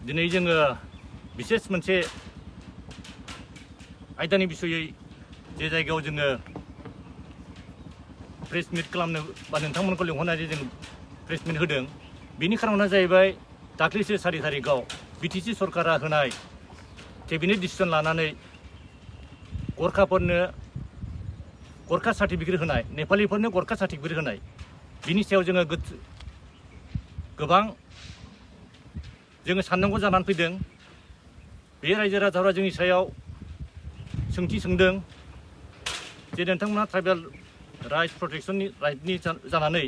दिनै जोङो बिसेस मोनसे आयदानि बिसयै जे जायगायाव जोङो प्रेस मिट खालामनो बा नोंथांमोनखौ लिंहरनानै जों प्रेस मिट होदों बेनि खारना जाहैबाय दाख्लैसो 4 तारिखआव बिटिसि सरकारा होनाय केबिनेट डिसिजन लानानै गरखाफोरनो गरखा सार्टिफिकेट होनाय नेपालिफोरनो गरखा सार्टिफिकेट होनाय बिनि सायाव जोङो गोबां जोङो साननांगौ जानानै फैदों बे रायजो राजाफोरा जोंनि सायाव सोंथि सोंदों जे नोंथांमोना ट्राइबेल राइट्स प्रटेक्शननि राइटनि जानानै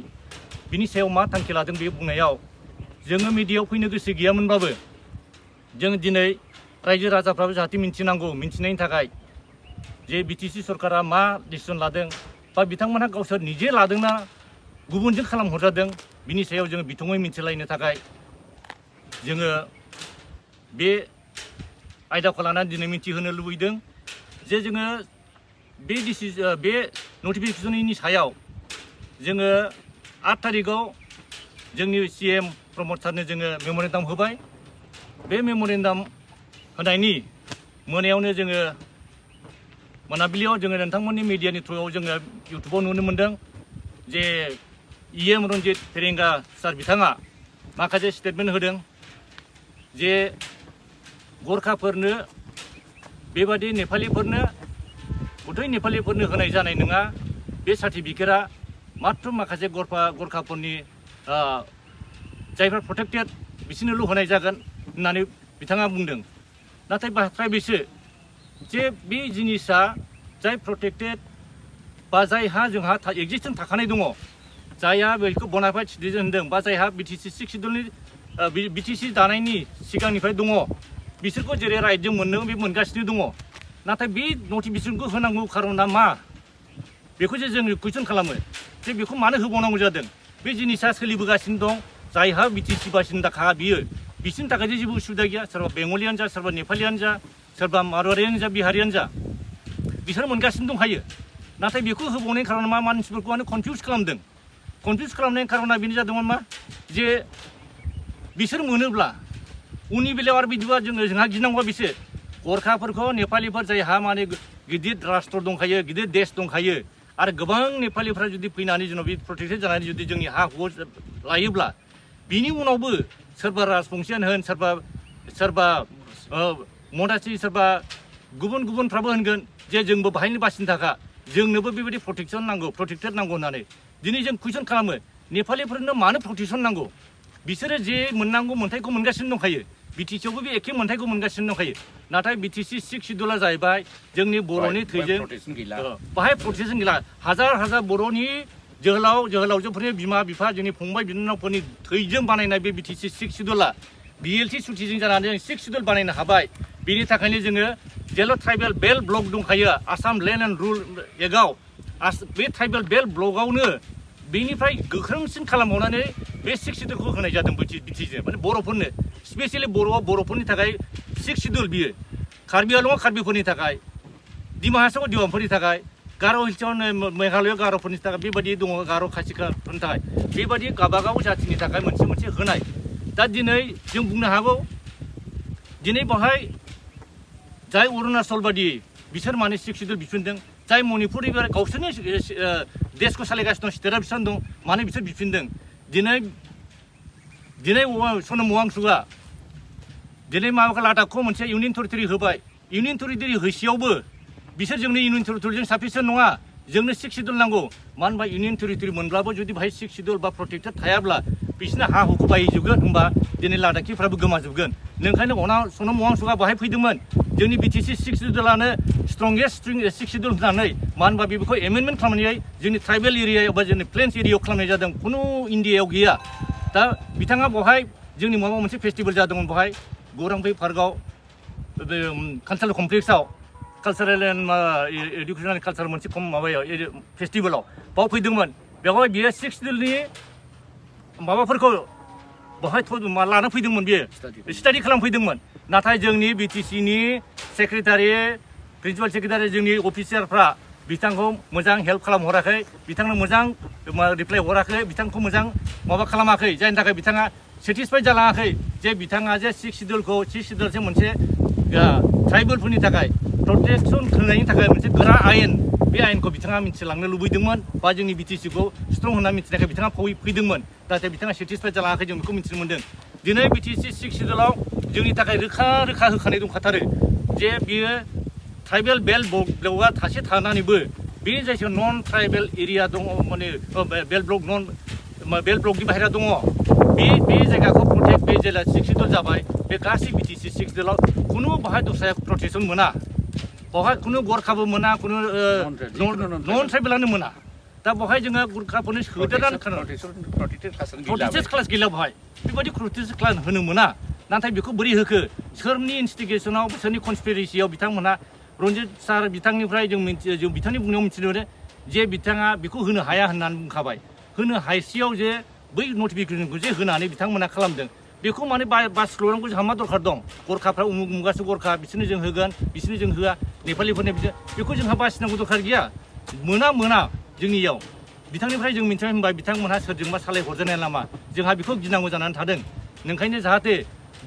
बिनि सायाव मा थांखि लादों बे बुंनायाव जोङो मिडियायाव फैनो गोसो गैयामोनबाबो जों दिनै रायजो राजाफ्राबो जाहाथे मिन्थिनांगौ मिन्थिनायनि थाखाय जे बिटिसि सरकारा मा डिसिजन लादों बा बिथांमोनहा गावसोर निजे लादोंना गुबुनजों खालामहरजादों बिनि सायाव जोङो बिथङै मिन्थिलायनो थाखाय जोङो बे आयदाखौ लानानै दिनै मिन्थिहोनो लुबैदों जे जोङो बे नटिफिकेशननि सायाव जोङो 8 तारिखआव जोंनि CM प्रमद सारनो जोङो मेम'रेन्डाम होबाय बे मेम'रेन्डाम होनायनि मोनायावनो जोङो मोनाबिलियाव जोङो नोंथांमोननि मिडियानि थ्रुआव जोङो इउटुबाव नुनो मोन्दों जे EM रन्जित फेरेंगा सार बिथाङा माखासे स्टेटमेन्ट होदों जे गरखाफोरनो बेबादि नेपालिफोरनो गथाय नेपालिफोरनो होनाय जानाय नङा बे सार्टिफिकेटआ मात्र माखासे गरखाफोरनि जायफोरा प्रटेक्टेड बिसोरनोल' होनाय जागोन होननानै बिथाङा बुंदों नाथाय बाथ्राया बेसो जे बे जिनिसा जाय प्रटेक्टेड बा जायहा जोंहा एक्जिस्टेन्स थाखानाय दङ जायहा बेखौ बनाफाइड सिटिजेन होनदों बा जायहा बिटिसि 6 शिड्युलनि बिटिसि दानायनि सिगांनिफ्राय दङ बिसोरखौ जेरै राइटजों मोनदों बे मोनगासिनो दङ नाथाय बे नटिफिकेशनखौ होनांगौ खारना मा बेखौसो जों कुइसन खालामो जे बेखौ मानो होबावनांगौ जादों बे जिनिसा सोलिबोगासिनो दं जायहा बिटिसि बासिन्दाखा बियो बिसोरनि थाखाय जेबो उसुबिदा गैया सोरबा बेंगलियानो जा सोरबा नेपालियानो जा सोरबा मारवारियानो जा बिहारियानो जा बिसोर मोनगासिनो दंखायो नाथाय बेखौ होबावनायनि खारना मा मानसिफोरखौ माने कनफिउज खालामदों कनफिउज खालामनायनि खारना बेनो जादोंमोन मा जे बिसोर मोनोब्ला उननि बेलायाव आरो बिदिबा जोंहा गिनांगौआ बिसो गरखाफोरखौ नेपालिफोर जायहा माने गिदिर राष्ट्र दंखायो गिदिर देश दंखायो आरो गोबां नेपालिफ्रा जुदि फैनानै जेन' बे प्रटेक्टेड जानानै जुदि जोंनि हा हु लायोब्ला बिनि उनावबो सोरबा राजबंसियानो होन सोरबा मदासि सोरबा गुबुनफ्राबो होनगोन जे जोंबो बाहायनो बासिन्दाखा जोंनोबो बेबायदि प्रटेक्टेड नांगौ होननानै दिनै जों कुइसन खालामो नेपालिफोरनो मानो प्रटेक्सन नांगौ बिसोरो जे मोननांगौ मोन्थायखौ मोनगासिनो दंखायो बिटिसियावबो बे एखे मोन्थायखौ मोनगासिनो दंखायो नाथाय बिटिसि 6 शिड्युला जाहैबाय जोंनि बर'नि थैजों बाहाय प्रटेक्सन गैला हाजार बर'नि जोहोलावजोफोरनि बिमा बिफा जोंनि फंबाय बिनानावफोरनि थैजों बानायनाय बे बिटिसि 6 शिड्युला BLT सुथिजों जानानै जों 6 शिड्युल बानायनो हाबाय बेनि थाखायनो जोङो जेल' ट्राइबेल बेल्ट ब्लक दंखायो आसाम लेन्ड एन्ड रुल एक्टआव बे ट्राइबेल बेल्ट ब्लकआवनो बेनिफ्राय गोख्रोंसिन खालामबावनानै बे 6 शिड्युलखौ होनाय जादों बिटिसिजों माने बर'फोरनो स्पेसियेलि बर'फोरनि थाखाय 6 शिड्युल बियो कार्बि आंलंआव कार्बिफोरनि थाखाय डिमा हासावआव डिमाफोरनि थाखाय गार' हिल्सआव मेघालयआव गार'फोरनि थाखाय बेबायदि दङ गार' खासिफोरनि थाखाय बेबायदि गावबागाव जाथिनि थाखाय मोनसे होनाय दा दिनै जों बुंनो हागौ दिनै बेवहाय जाय अरुणाचल बादि बिसोर माने 6 शिड्युल बिफिनदों जाय मणिपुर गावसोरनि देशखौ सालायगासिनो दं स्टेटआ बिसोर दं माने बिसोर बिफिनदों दिनै सनम वांचुकआ दिनै माबाखौ लादाखखौ मोनसे इउनियन टेरिटरि होबाय इउनियन टेरिटरि होसेयावबो बिसोर जोंनि इउनियन टेरिटरिजों साफिसियेन्ट नङा जोंनो 6 शिड्युल नांगौ मानो होनबा इउनियन टेरिटरि मोनब्लाबो जुदि बाहाय 6 शिड्युल बा प्रटेक्टेड थायाब्ला बिसोरनो हा हुखौ बायजोबगोन होनबा दिनै लादाखिफ्राबो गोमाजोबगोन नोंखायनो सनम वांचुकआ बाहाय फैदोंमोन जोंनि बिटिसि 6 शिड्युलानो स्ट्रंगेस्ट 6 शिड्युल होननानै मानो होनबा बेखौ एमेन्डमेन्ट खालामनानै जोंनि ट्राइबेल एरियायाव बा जोंनि प्लेन्स एरियायाव खालामनाय जादों खुनु इन्डियायाव गैया दा बिथाङा बेवहाय जोंनि माबा मोनसे फेस्टिभेल जादोंमोन बेवहाय गौरांबै पार्कआव कालचारेल कमप्लेक्सआव कालचारेल एन्ड इडुकेसनेल कालचार मोनसे माबायाव फेस्टिभेलाव बाव फैदोंमोन बेवहाय बियो 6 शिड्युलनि माबाफोरखौ बेवहाय लाना फैदोंमोन बियो स्टाडि खालामफैदोंमन नाथाय जोंनि बिटिसिनि सेक्रेटारि प्रिन्सिपाल सेक्रेटारि जोंनि अफिसारफ्रा बिथांखौ मोजां हेल्प खालामहराखै बिथांनो मोजां रिप्लाय हराखै बिथांखौ मोजां माबा खालामाखै जायनि थाखाय बिथाङा सेटिसफाइ जालाङाखै जे बिथाङा जे सिक्स सिडुलसे मोनसे ट्राइबेलफोरनि थाखाय प्रटेक्सन होनायनि थाखाय मोनसे गोरा आयेन बे आयेनखौ बिथाङा मिथिलांनो लुबैदोंमोन बा जोंनि बिटिसिखौ स्ट्रं होनना मिथिनायखाय बिथाङा फैदोंमोन नाथाय बिथाङा सेटिसफाइ जालाङाखै जों बेखौ मिथिनो मोन्दों दिनै बिटिसि सिक्स सिडुलाव जोंनि थाखाय रोखा होखानाय दंखाथारो जे बियो ट्राइबेल बेल्ट ब्लकआ थासे थानानैबो बे जायगायाव नन ट्राइबेल एरिया दङ माने बेल्ट ब्लकनि बाहेरा दङ बे जायगाखौ प्रटेक्ट बे जेला सिक्स सिडुल जाबाय बे गासै बिटिसि सिक्स सिडुलाव खुनु बाहाय दस्राया प्रटेक्सन मोना बावहाय खुनु गरखाबो मोना खुनु नन ट्राइबेलानो मोना दा बावहाय जोङो गुरखाफोरनो सोदेरनानै प्रटेक्टेड क्लास गैला बावहाय बेबायदि प्रटेक्टेड क्लास होनो मोना नाथाय बेखौ बोरै होखो सोरनि इनस्टिगेसनाव सोरनि कनस्पिरेसियाव बिथांमोना रन्जित सार बिथांनिफ्राय जों बिथांनि बुंनायाव मिथिनो मोनो जे बिथाङा बेखौ होनो हाया होननानै बुंखाबाय होनो हायसेयाव जे बै नटिफिकेसनखौ जे होनानै बिथांमोना खालामदों बेखौ माने बासिल'नांगौ जोंहा मा दरखार दं गरखाफ्रा उमुक मुगासो गरखा बिसोरनो जों होगोन बिसोरनो जों होआ नेपालिफोरनो बेखौ जोंहा बासिनांगौ दरखार गैया मोना जोंनियाव बिथांनिफ्राय जों मिथिनाय होनबा बिथांमोनहा सोरजोंबा सालाय हरजानाय लामा जोंहा बेखौ गिनांगौ जानानै थादों नोंखायनो जाहाथे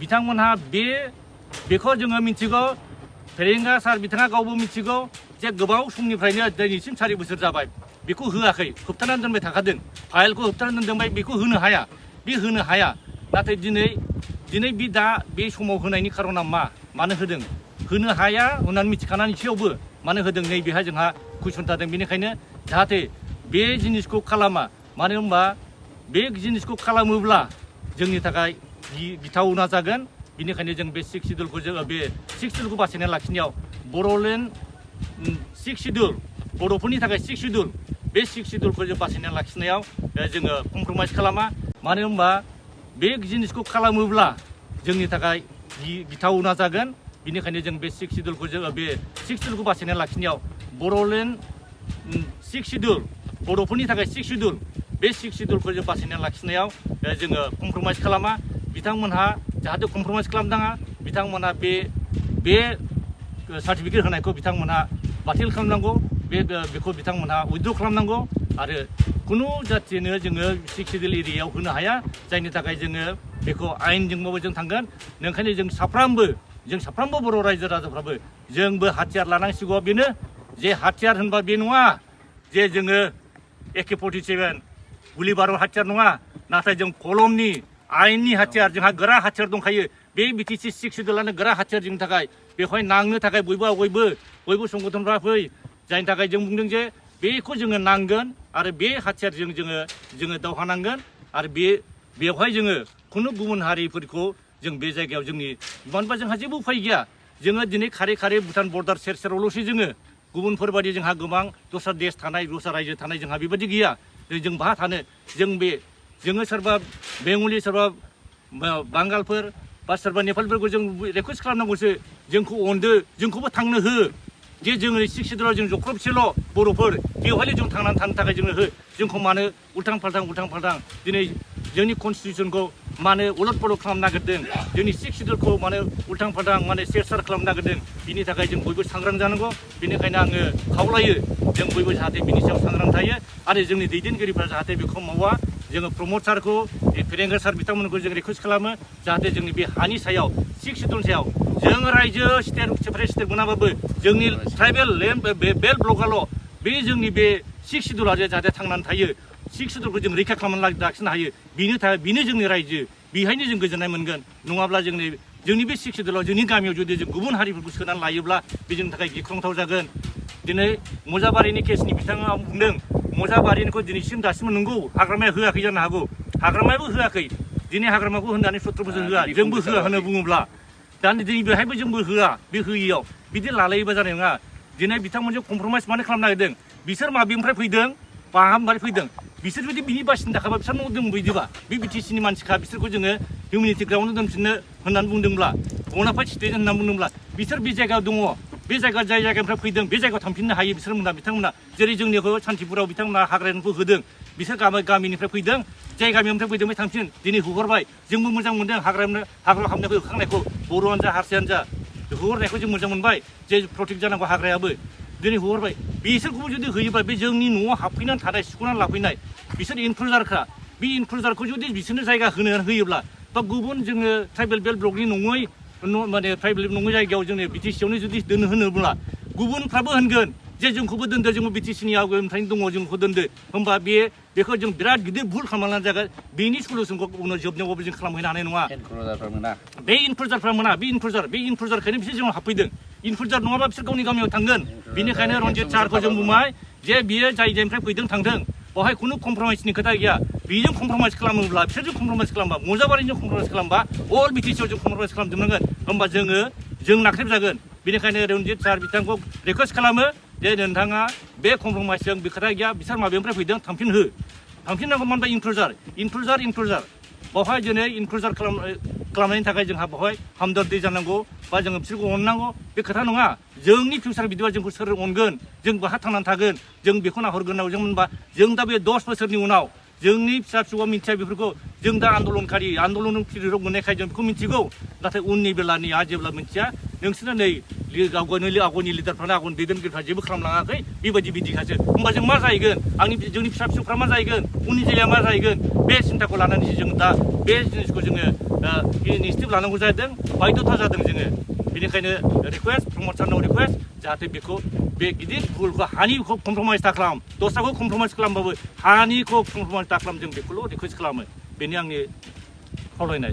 बिथांमोनहा बेखौ जोङो मिथिगौ फेरेंगा सार बिथाङा गावबो मिथिगौ जे गोबाव समनिफ्रायनो दिनैसिम 4 बोसोर जाबाय बेखौ होआखै होबथानानै दोनबाय थाखादों फाइलखौ होबथानानै दोनबाय बेखौ होनो हाया नाथाय दिनै बे समाव होनायनि खारना मानो होदों होनो हाया होननानै मिथिखानानैसोयावबो मानो होदों नै बेहाय जोंहा कुइसन जादों बेनिखायनो जाहाथे बे जिनिसखौ खालामा मानो होनबा बे जिनिसखौ खालामोब्ला जोंनि थाखाय गिथावना जागोन बेनिखायनो जों बे सिक्स सिडुलखौ बासायना लाखिनायाव बर'लेण्ड सिक्स सिडुल बर'फोरनि थाखाय सिक्स सिडुल बे सिक्स सिडुलखौ जों बासायना लाखिनायाव जोङो कमप्रमाइस खालामा मानो होनबा बे जिनिसखौ खालामोब्ला जोंनि थाखाय गिथावना जागोन बेनिखायनो जों बे सिक्स सिडुलखौ बासायना लाखिनायाव बर'लेण्ड सिक्स सिडुल बर'फोरनि थाखाय सिक्स सिडुल बे सिक्स सिडुलखौ जों बासायना लाखिनायाव जोङो कमप्रमाइस खालामा बिथांमोनहा जाहाथे कमप्रमाइस खालामनाङा बिथांमोनहा बे सार्टिफिकेट होनायखौ बिथांमोनहा बातिल खालामनांगौ बेखौ बिथांमोनहा उइथड्र खालामनांगौ आरो खुनु जाथिनो जोङो सिक्स सिडुल एरियायाव होनो हाया जायनि थाखाय जोङो बेखौ आयेनजोंबाबो जों थांगोन ओंखायनो जों साफ्रोमबो बर' रायजो राजाफ्राबो जोंबो हाथियार लानांसिगौ बेनो जे हाथियार होनबा बे नङा जे जोङो AK-47 गुलि बारुद हाथियार नङा नाथाय जों कलमनि आयेननि हाथियार जोंहा गोरा हाथियार दंखायो बे बिटिसि सिक्स सिडुलानो गोरा हाथियार जोंनि थाखाय बेवहाय नांनो थाखाय बयबो संगठनफ्रा फै जायनि थाखाय जों बुंदों जे बेखौ जोङो नांगोन आरो बे हाथियारजों जोङो दावहा नांगोन आरो बेवहाय जोङो खुनु गुबुन हारिफोरखौ जों बे जायगायाव जोंनि मानोबा जोंहा जेबो उफाय गैया जोङो दिनै खारै भुटान बर्डार सेरावल'सो जोङो गुबुनफोरबायदि जोंहा गोबां दस्रा देश थानाय दस्रा रायजो थानाय जोंहा बेबायदि गैया जों बहा थानो जोङो सोरबा बेंगलि सोरबा बांगालफोर बा सोरबा नेपालफोरखौ जों रिकुवेस्ट खालामनांगौसो जोंखौ अनदो जोंखौबो थांनो हो जे जोङो सिक्स सिडुलाव जों जख्रबसेल' बर'फोर बेवहायल' जों थांनानै थानो थाखाय जोंनो हो जोंखौ मानो उल्थां फाल्थां दिनै जोंनि कनस्टिटिउसनखौ मानो उलट पलट खालामनो नागिरदों जोंनि सिक्स सिडुलखौ मानो उल्थां फाल्थां माने सेर खालामनो नागिरदों बिनि थाखाय जों बयबो सांग्रां जानांगौ बेनिखायनो आङो खावलायो जों बयबो जाहाथे बिनि सायाव सांग्रां थायो आरो जोंनि दैदेनगिरिफ्रा जाहाथे बेखौ मावा जोङो प्रमद सारखौ फेरेंगा सार बिथांमोनखौ जों रिकुवेस्ट खालामो जाहाथे जोंनि बे हानि सायाव सिक्स सिडुलनि सायाव जों रायजो सेपारेट स्टेट मोनाबाबो जोंनि ट्राइबेल बेल्ट ब्लकआल' बे जोंनि बे सिक्स सिडुला जाहाथे थांनानै थायो सिक्स सिडुलखौ जों रैखा खालामनानै लाखिनो हायो बेनो जोंनि रायजो बेहायनो जों गोजोननाय मोनगोन नङाब्ला जोंनि बे सिक्स सिडुलाव जोंनि गामियाव जुदि जों गुबुन हारिफोरखौ सोनानै लायोब्ला बे जोंनि थाखाय गिख्रंथाव जागोन दिनै मजाबारिनि केसनि बिथाङा बुंदों मजाबारिनिखौ दासिमबो नंगौ हाग्रामाया होआखै जानो हागौ हाग्रामायाबो होआखै दिनै हाग्रामाखौ होननानै 17 बोसोर होआ जोंबो होआ होनना बुङोब्ला दा दिनै बेहायबो जोंबो होआ बे होयियाव बिदि लालायोबा जानाय नङा दिनै बिथांमोनजों कमप्रमाइस मानो खालामनो नागिरदों बिसोर माबेनिफ्राय फैदों फाहामनानै फैदों बिसोर जुदि बिनि बासिनो थाखायबा बिसोर न' दं बिदिबा बे बिटिसिनि मानसिखा बिसोरखौ जोङो हिउमेनिटि ग्राउन्डआव दोनफिननो होननानै बुंदोंब्ला बनाफाइड सिटिजेन होननानै बुंदोंब्ला बिसोर बे जायगायाव दङ बे जाय जायगानिफ्राय फैदों बे जायगायाव थांफिननो हायो बिथांमोना जेरै जोंनिखौ सान्तिपुराव बिथांमोना हाग्रानिखौ होदों बिसोर गामिनिफ्राय फैदों जाय गामिनिफ्राय फैदों बे थांफिन दिनै हगारबाय जोंबो मोजां मोनदों हाग्रायाव हाबनायखौ होखांनायखौ बर'आनो जा हारसायानो जा हगारनायखौ जों मोजां मोनबाय जे प्रटेक्ट जानांगौ हाग्रायाबो दिनै हगारबाय बिसोरखौबो जुदि होयोबा बे जोंनि न'आव हाबफैनानै थानाय सिख'नानै लाफैनाय बिसोर इनक्लुजारखा बे इनक्लुजारखौ जुदि बिसोरनो जायगा होयोब्ला बा गुबुन जोङो ट्राइबेल बेल्ट ब्लकनि नङै माने ट्राइबेल नङै जायगायाव जोंनि बिटिसियावनो जुदि दोनो होनोब्ला गुबुनफ्राबो होनगोन जे जोंखौबो दोनदो जोंबो बिटिसिनि आवगायनिफ्रायनो दङ जोंखौ दोनदो होमबा बेखौ जों बिराद गिदिर भुल खालामनानै जागोन बेनि सलुसनखौ उनाव जोबनायावबो जों खालामहैनो हानाय नङा बे इनक्लुजारफ्रा मोना बे इनक्लुजारखायनो बिसोर जोंनाव हाबफैदों इनक्लुजार नङाबा बिसोर गावनि गामियाव थांगोन बेनिखायनो रन्जित सारखौ जों बुंबाय जे बियो जाय जायनिफ्राय फैदों थांदों बेवहाय खुनु कमप्रमाइसनि खोथा गैया बेजों कमप्रमाइस खालामोब्ला बिसोरजों कमप्रमाइस खालामबा मजाबारिजों कमप्रमाइस खालामबा अल बिटिसिआव जों कमप्रमाइस खालामजोबनांगोन होमबा जों नाख्रेबजागोन बेनिखायनो रन्जित सार बिथांखौ रिकुवेस्ट खालामो जे नोंथाङा बे कमप्रमाइसजों बे खोथा गैया बिसोर माबेनिफ्राय फैदों थांफिननांगौ मानो इनक्लुजार बेवहाय दिनै इनक्लुजार खालामनायनि थाखाय जोंहा बेवहाय हमदर्दी जानांगौ बा जोङो बिसोरखौ अननांगौ बे खोथा नङा जोंनि फिउचार बिदिबा जोंखौ सोर अनगोन जों बहा थांनानै थागोन जों बेखौ नाहरगोन जों होनबा जों दा बे 10 बोसोरनि उनाव जोंनि फिसा फिसौआ मिथिया बेफोरखौ जों दा आन्दलन पिरियडआव मोननायखाय जों बेखौ मिथिगौ नाथाय उननि बेलानिया जेब्ला मिथिया नोंसोरना नै आवगायनि लिडारफ्रानो आवगायनि दैदेनगिरिफ्रा जेबो खालामलाङाखै बेबायदि बिदिखासो होमबा जों मा जाहैगोन जोंनि फिसा फिसौफ्रा मा जाहैगोन उननि जिल्लाया मा जाहैगोन बे सिन्थाखौ लानानै जों दा बे जिनिसखौ जोङो इनिसियेटिभ लानांगौ जादों बायध'था जादों जोङो बेनिखायनो रिकुवेस्ट प्रमद सारनाव रिकुवेस्ट जाहाथे बेखौ बे गिदिर भुलखौ हानिखौ कमप्रमाइस दा खालाम दस्राखौ कमप्रमाइस खालामबाबो हानिखौ कमप्रमाइस दा खालाम जों बेखौल' रिकुवेस्ट खालामो बेनो आंनि खावलायनाय